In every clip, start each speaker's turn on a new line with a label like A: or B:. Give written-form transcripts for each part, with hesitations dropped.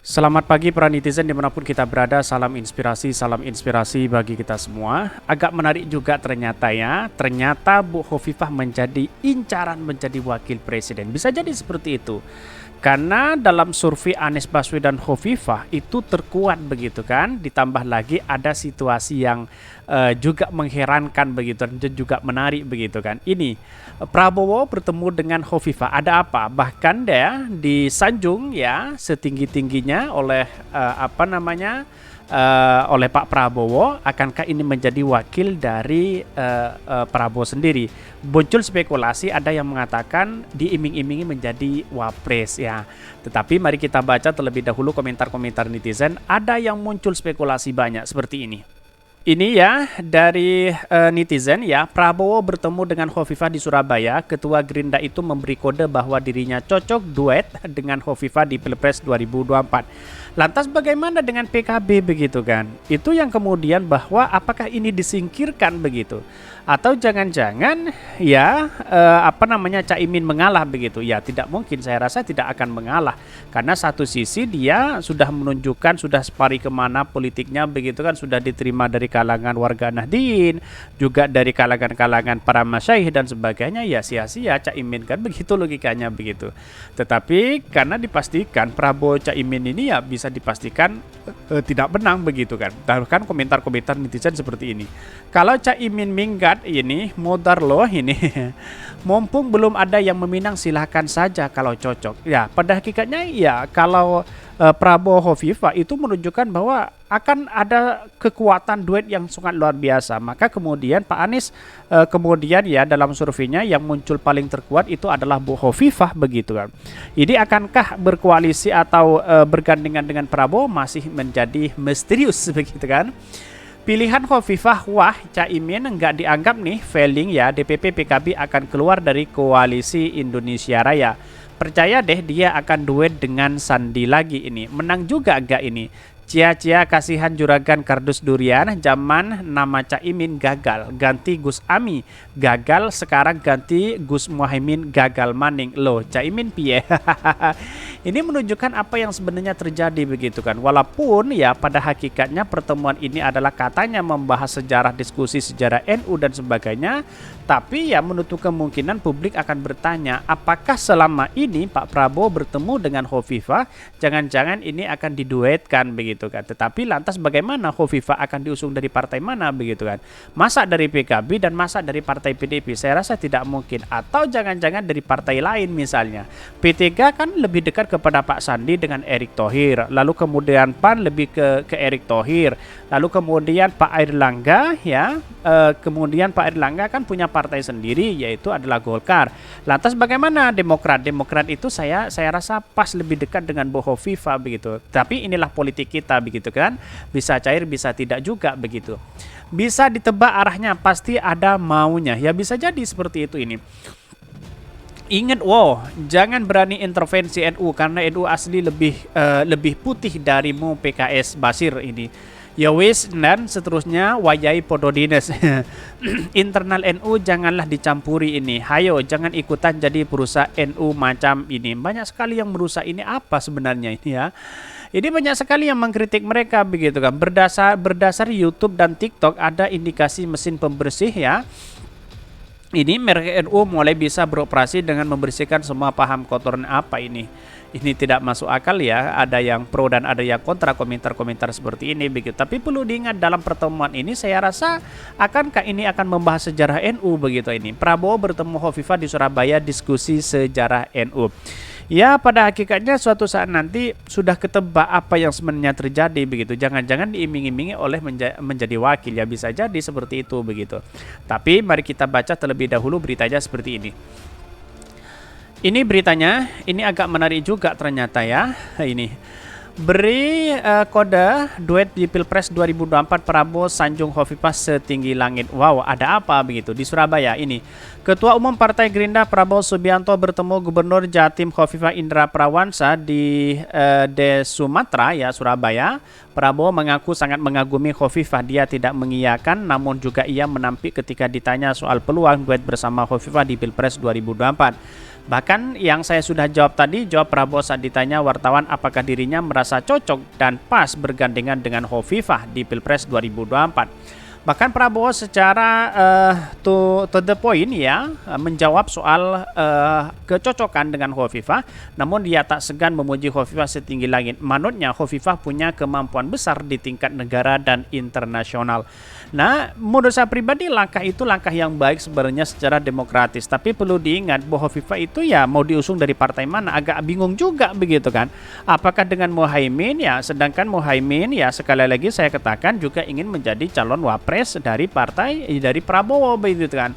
A: Selamat pagi para netizen dimanapun kita berada, salam inspirasi bagi kita semua. Agak menarik juga ternyata ya, ternyata Bu Hovifah menjadi incaran menjadi wakil presiden. Bisa jadi seperti itu. Karena dalam survei Anies Baswedan Hovifah itu terkuat begitu kan, ditambah lagi ada situasi yang juga mengherankan begitu dan juga menarik begitu kan. Ini Prabowo bertemu dengan Hovifah, ada apa? Bahkan dia disanjung ya setinggi-tingginya oleh oleh Pak Prabowo, akankah ini menjadi wakil dari Prabowo sendiri? Muncul spekulasi, ada yang mengatakan diiming-imingi menjadi wapres ya. Tetapi mari kita baca terlebih dahulu komentar-komentar netizen. Ada yang muncul spekulasi banyak seperti ini. Ini ya dari netizen ya, Prabowo bertemu dengan Hovifah di Surabaya. Ketua Gerindra itu memberi kode bahwa dirinya cocok duet dengan Hovifah di Pilpres 2024. Lantas bagaimana dengan PKB begitu kan? Itu yang kemudian bahwa apakah ini disingkirkan begitu? Atau jangan-jangan ya Caimin mengalah begitu? Ya tidak mungkin, saya rasa tidak akan mengalah. Karena satu sisi dia sudah menunjukkan, sudah separi kemana politiknya begitu kan, sudah diterima dari kalangan warga Nahdien, juga dari kalangan-kalangan para masyaikh dan sebagainya, ya sia-sia Caimin kan, begitu logikanya begitu. Tetapi karena dipastikan Prabowo Caimin ini ya bisa dipastikan tidak menang begitu kan. Bahkan komentar-komentar netizen seperti ini. Kalau Caimin minggat ini modar loh ini. Mumpung belum ada yang meminang silahkan saja kalau cocok. Ya pada hakikatnya ya kalau Prabowo Hovifah itu menunjukkan bahwa akan ada kekuatan duet yang sangat luar biasa. Maka kemudian Pak Anies kemudian ya dalam surveinya yang muncul paling terkuat itu adalah Bu Hovifah begitu kan. Ini akankah berkoalisi atau bergandengan dengan Prabowo masih menjadi misterius begitu kan. Pilihan Hovifah, wah Caimin nggak dianggap nih failing ya, DPP PKB akan keluar dari koalisi Indonesia Raya. Percaya deh dia akan duet dengan Sandi lagi ini. Menang juga agak ini. Cia-cia kasihan juragan kardus durian, zaman nama Caimin gagal, ganti Gus Ami gagal, sekarang ganti Gus Muhaimin gagal maning. Loh Caimin piye? Ini menunjukkan apa yang sebenarnya terjadi begitu kan. Walaupun ya pada hakikatnya pertemuan ini adalah katanya membahas sejarah, diskusi sejarah NU dan sebagainya, tapi ya menutup kemungkinan publik akan bertanya apakah selama ini Pak Prabowo bertemu dengan Hovifah jangan-jangan ini akan diduetkan begitu kan. Tetapi lantas bagaimana Hovifah akan diusung dari partai mana begitu kan? Masa dari PKB dan masa dari partai PDIP? Saya rasa tidak mungkin. Atau jangan-jangan dari partai lain misalnya. P3 kan lebih dekat kepada Pak Sandi dengan Erick Thohir. Lalu kemudian PAN lebih ke Erick Thohir. Lalu kemudian Pak Airlangga ya, kemudian Pak Airlangga kan punya partai sendiri yaitu adalah Golkar. Lantas bagaimana Demokrat? Demokrat itu saya rasa pas lebih dekat dengan Bu Hovifah begitu. Tapi inilah politik kita begitu kan. Bisa cair bisa tidak juga begitu. Bisa ditebak arahnya, pasti ada maunya. Ya bisa jadi seperti itu ini. Ingat, wow, jangan berani intervensi NU karena NU asli lebih putih darimu PKS Basir ini. Ya wis dan seterusnya wayai pododines. Internal NU janganlah dicampuri ini. Hayo jangan ikutan jadi perusahaan NU macam ini. Banyak sekali yang merusak ini apa sebenarnya ini ya. Ini banyak sekali yang mengkritik mereka begitu kan. Berdasar YouTube dan TikTok ada indikasi mesin pembersih ya. Ini merek NU mulai bisa beroperasi dengan membersihkan semua paham kotoran apa ini. Ini tidak masuk akal ya, ada yang pro dan ada yang kontra komentar-komentar seperti ini begitu. Tapi perlu diingat dalam pertemuan ini saya rasa akankah ini akan membahas sejarah NU begitu ini. Prabowo bertemu Hovifah di Surabaya diskusi sejarah NU. Ya pada hakikatnya suatu saat nanti sudah ketebak apa yang sebenarnya terjadi begitu. Jangan-jangan diiming-imingi oleh menjadi wakil ya, bisa jadi seperti itu begitu. Tapi mari kita baca terlebih dahulu beritanya seperti ini. Ini beritanya, ini agak menarik juga ternyata ya. Ini beri kode duet di Pilpres 2024 Prabowo Sanjung Hovifah setinggi langit. Wow, ada apa begitu di Surabaya ini? Ketua Umum Partai Gerindra Prabowo Subianto bertemu Gubernur Jatim Hovifah Indra Parawansa di Sumatera ya, Surabaya. Prabowo mengaku sangat mengagumi Hovifah. Dia tidak mengiyakan, namun juga ia menampik ketika ditanya soal peluang duet bersama Hovifah di Pilpres 2024. Bahkan yang saya sudah jawab tadi, jawab Prabowo saat ditanya wartawan apakah dirinya merasa cocok dan pas bergandengan dengan Hovifah di Pilpres 2024. Bahkan Prabowo secara to the point ya menjawab soal kecocokan dengan Hovifah, namun dia tak segan memuji Hovifah setinggi langit. Menurutnya Hovifah punya kemampuan besar di tingkat negara dan internasional. Nah, menurut saya pribadi langkah itu langkah yang baik sebenarnya secara demokratis. Tapi perlu diingat bahwa Hovifah itu ya mau diusung dari partai mana, agak bingung juga begitu kan. Apakah dengan Muhaimin ya, sedangkan Muhaimin ya sekali lagi saya katakan juga ingin menjadi calon wapres dari Prabowo begitu kan.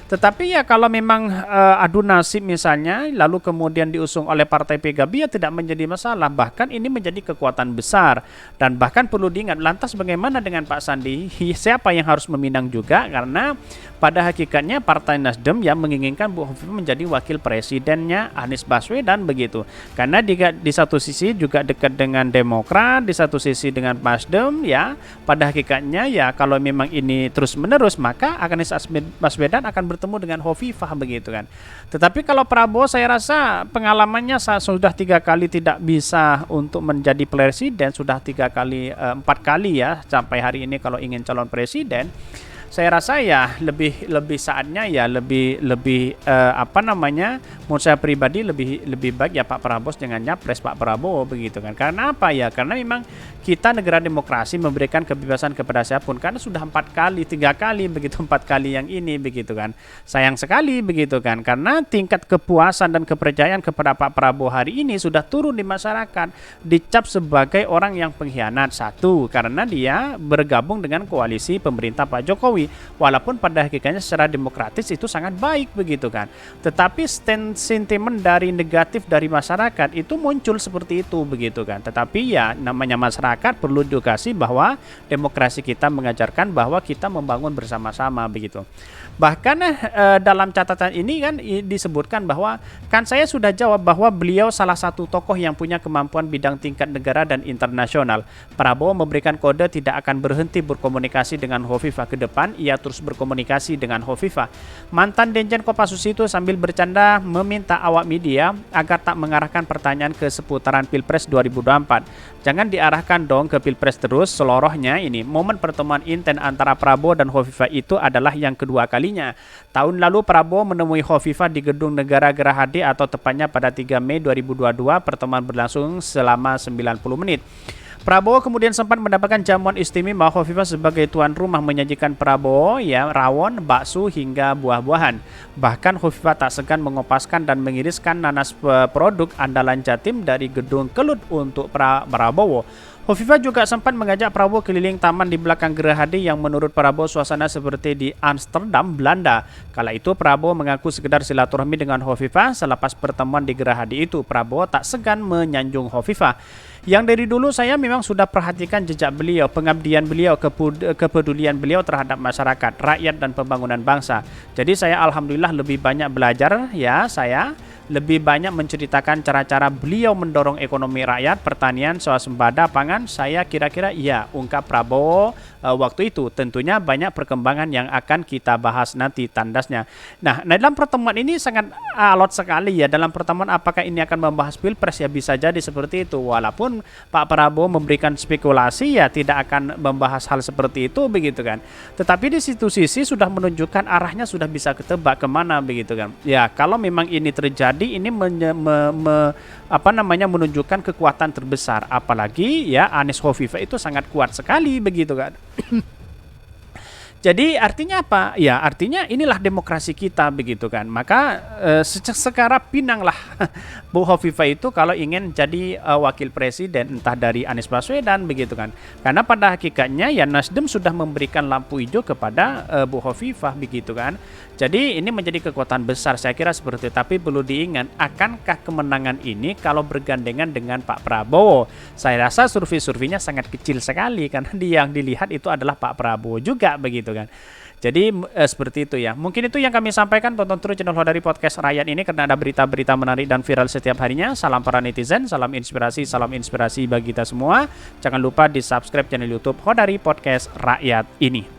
A: Tetapi ya kalau memang adu nasib misalnya lalu kemudian diusung oleh partai PKB ya tidak menjadi masalah, bahkan ini menjadi kekuatan besar. Dan bahkan perlu diingat, lantas bagaimana dengan Pak Sandi? Siapa yang harus meminang juga, karena pada hakikatnya Partai Nasdem yang menginginkan Bu Hovifah menjadi wakil presidennya Anies Baswedan begitu. Karena di satu sisi juga dekat dengan Demokrat, di satu sisi dengan Nasdem ya. Pada hakikatnya ya kalau memang ini terus menerus maka Anies Baswedan akan bertemu dengan Hovifah begitu kan. Tetapi kalau Prabowo saya rasa pengalamannya sudah 3 kali tidak bisa untuk menjadi presiden, sudah 4 kali ya sampai hari ini kalau ingin calon presiden. Saya rasa ya lebih saatnya ya menurut saya pribadi lebih baik ya Pak Prabowo dengan nyapres Pak Prabowo begitu kan. Karena apa ya? Karena memang kita negara demokrasi memberikan kebebasan kepada siapapun, karena sudah 4 kali, 3 kali begitu, 4 kali yang ini begitu kan. Sayang sekali begitu kan, karena tingkat kepuasan dan kepercayaan kepada Pak Prabowo hari ini sudah turun di masyarakat, dicap sebagai orang yang pengkhianat. Satu, karena dia bergabung dengan koalisi pemerintah Pak Jokowi. Walaupun pada hakikatnya secara demokratis itu sangat baik begitu kan. Tetapi sentimen dari negatif dari masyarakat itu muncul seperti itu begitu kan. Tetapi ya namanya masyarakat perlu edukasi bahwa demokrasi kita mengajarkan bahwa kita membangun bersama-sama begitu. Bahkan dalam catatan ini kan disebutkan bahwa kan saya sudah jawab bahwa beliau salah satu tokoh yang punya kemampuan bidang tingkat negara dan internasional. Prabowo memberikan kode tidak akan berhenti berkomunikasi dengan Hovifah ke depan, ia terus berkomunikasi dengan Hovifah. Mantan Denjen Kopassus itu sambil bercanda meminta awak media agar tak mengarahkan pertanyaan ke seputaran Pilpres 2024. Jangan diarahkan dong ke Pilpres terus, seluruhnya ini. Momen pertemuan inten antara Prabowo dan Hovifah itu adalah yang kedua kalinya. Tahun lalu Prabowo menemui Hovifah di Gedung Negara Gerahadi atau tepatnya pada 3 Mei 2022, pertemuan berlangsung selama 90 menit. Prabowo kemudian sempat mendapatkan jamuan istimewa Hovifah sebagai tuan rumah, menyajikan Prabowo ya rawon, bakso hingga buah-buahan. Bahkan Hovifah tak segan mengopaskan dan mengiriskan nanas produk andalan Jatim dari Gedung Kelut untuk Prabowo. Hovifah juga sempat mengajak Prabowo keliling taman di belakang Gerahadi yang menurut Prabowo suasana seperti di Amsterdam, Belanda. Kala itu Prabowo mengaku sekedar silaturahmi dengan Hovifah. Selepas pertemuan di Gerahadi itu, Prabowo tak segan menyanjung Hovifah. Yang dari dulu saya memang sudah perhatikan jejak beliau, pengabdian beliau, kepedulian beliau terhadap masyarakat, rakyat dan pembangunan bangsa. Jadi saya alhamdulillah lebih banyak belajar ya, saya lebih banyak menceritakan cara-cara beliau mendorong ekonomi rakyat, pertanian, swasembada, pangan. Saya kira-kira ya ungkap Prabowo waktu itu. Tentunya banyak perkembangan yang akan kita bahas nanti tandasnya. Nah, dalam pertemuan ini sangat alot sekali ya. Dalam pertemuan apakah ini akan membahas Pilpres ya, bisa jadi seperti itu. Walaupun Pak Prabowo memberikan spekulasi ya tidak akan membahas hal seperti itu begitu kan. Tetapi di situ sisi sudah menunjukkan arahnya sudah bisa ketebak kemana begitu kan. Ya kalau memang ini terjadi, ini menunjukkan kekuatan terbesar, apalagi ya Anies Hovifah itu sangat kuat sekali begitu kan. Jadi artinya apa? Ya artinya inilah demokrasi kita begitu kan. Maka sekarang pinanglah Bu Hovifah itu kalau ingin jadi wakil presiden entah dari Anies Baswedan begitu kan. Karena pada hakikatnya ya Nasdem sudah memberikan lampu hijau kepada Bu Hovifah begitu kan. Jadi ini menjadi kekuatan besar saya kira seperti itu. Tapi perlu diingat, akankah kemenangan ini kalau bergandengan dengan Pak Prabowo? Saya rasa survei-surveinya sangat kecil sekali karena yang dilihat itu adalah Pak Prabowo juga begitu kan. Jadi seperti itu ya. Mungkin itu yang kami sampaikan. Tonton terus channel Hodari Podcast Rakyat ini karena ada berita-berita menarik dan viral setiap harinya. Salam para netizen, salam inspirasi bagi kita semua. Jangan lupa di subscribe channel YouTube Hodari Podcast Rakyat ini.